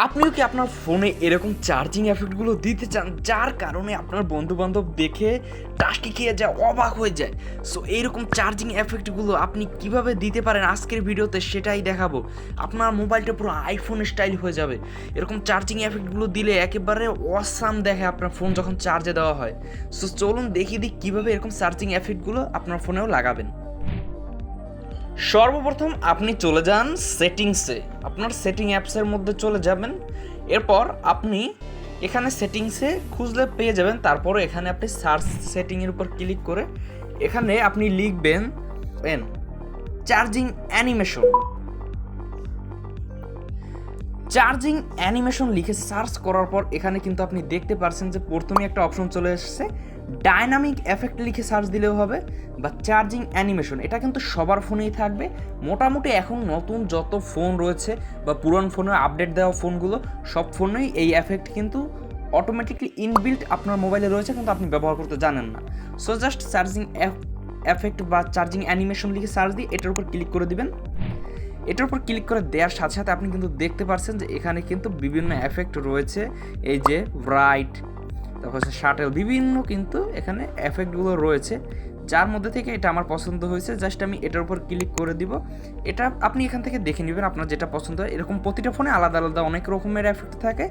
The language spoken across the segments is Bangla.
আপনিও কি আপনার ফোনে এরকম চার্জিং এফেক্টগুলো দিতে চান, যার কারণে আপনার বন্ধুবান্ধব দেখে টাসকি খেয়ে যায়, অবাক হয়ে যায়? সো এইরকম চার্জিং এফেক্টগুলো আপনি কিভাবে দিতে পারেন আজকের ভিডিওতে সেটাই দেখাবো। আপনার মোবাইলটা পুরো আইফোন স্টাইল হয়ে যাবে। এরকম চার্জিং এফেক্টগুলো দিলে একেবারে অসাম দেখে আপনার ফোন যখন চার্জে দেওয়া হয়। সো চলুন দেখিয়ে দিই কীভাবে এরকম চার্জিং এফেক্টগুলো আপনার ফোনেও লাগাবেন। সর্বপ্রথম আপনি চলে যান সেটিংসে, আপনার সেটিং অ্যাপসের মধ্যে চলে যাবেন। এরপর আপনি এখানে সেটিংসে খুঁজলে পেয়ে যাবেন। তারপরে এখানে আপনি সার্চ সেটিংয়ের উপর ক্লিক করে এখানে আপনি লিখবেন চার্জিং অ্যানিমেশন। চার্জিং অ্যানিমেশন লিখে সার্চ করার পর এখানে কিন্তু আপনি দেখতে পারছেন যে প্রথমে একটা অপশন চলে এসেছে ডায়নামিক এফেক্ট, লিখে সার্চ দিলেও হবে, বা চার্জিং অ্যানিমেশন। এটা কিন্তু সবার ফোনেই থাকবে। মোটামুটি এখন নতুন যত ফোন রয়েছে বা পুরনো ফোনে আপডেট দেওয়া ফোনগুলো সব ফোনেই এই এফেক্ট কিন্তু অটোমেটিকলি ইনবিল্ট আপনার মোবাইলে রয়েছে, কিন্তু আপনি ব্যবহার করতে জানেন না। সো জাস্ট চার্জিং এফেক্ট বা চার্জিং অ্যানিমেশন লিখে সার্চ দিয়ে এটার উপর ক্লিক করে দিবেন। এটার উপর ক্লিক করে দেওয়ার সাথে সাথে আপনি কিন্তু দেখতে পাচ্ছেন যে এখানে কিন্তু বিভিন্ন এফেক্ট রয়েছে। এই যে ব্রাইট, তারপর হচ্ছে শাটেল, বিভিন্ন কিন্তু এখানে এফেক্টগুলো রয়েছে, যার মধ্যে থেকে এটা আমার পছন্দ হয়েছে। জাস্ট আমি এটার উপর ক্লিক করে দিব। এটা আপনি এখান থেকে দেখে নেবেন আপনার যেটা পছন্দ হয়। এরকম প্রতিটা ফোনে আলাদা আলাদা অনেক রকমের এফেক্ট থাকে।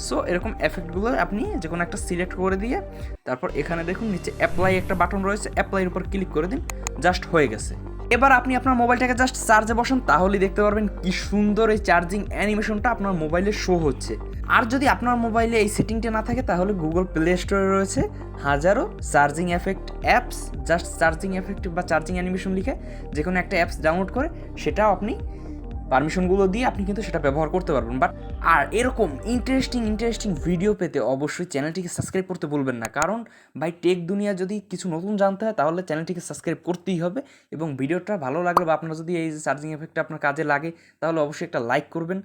সো এরকম এফেক্টগুলো আপনি যে কোনো একটা সিলেক্ট করে দিয়ে তারপর এখানে দেখুন নিচে অ্যাপ্লাই একটা বাটন রয়েছে, অ্যাপ্লাইয়ের উপর ক্লিক করে দিন। জাস্ট হয়ে গেছে। এবার আপনি আপনার মোবাইলটাকে জাস্ট চার্জে বসান, তাহলেই দেখতে পারবেন কি সুন্দর এই চার্জিং অ্যানিমেশনটা আপনার মোবাইলে শো হচ্ছে। আর যদি আপনার মোবাইলে এই সেটিংটা না থাকে তাহলে গুগল প্লে স্টোরে রয়েছে হাজারো charging effect apps. Just charging effect বা চার্জিং অ্যানিমেশন লিখে যে কোনো একটা অ্যাপস ডাউনলোড করে সেটাও আপনি পারমিশনগুলো দিয়ে আপনি কিন্তু সেটা ব্যবহার করতে পারবেন। বাট আর এরকম ইন্টারেস্টিং ভিডিও পেতে অবশ্যই চ্যানেলটিকে সাবস্ক্রাইব করতে ভুলবেন না, কারণ ভাই টেক দুনিয়া যদি কিছু নতুন জানতে হয় তাহলে চ্যানেলটিকে সাবস্ক্রাইব করতেই হবে। এবং ভিডিওটা ভালো লাগলে বা আপনার যদি এই চার্জিং এফেক্টটা আপনার কাজে লাগে তাহলে অবশ্যই একটা লাইক করবেন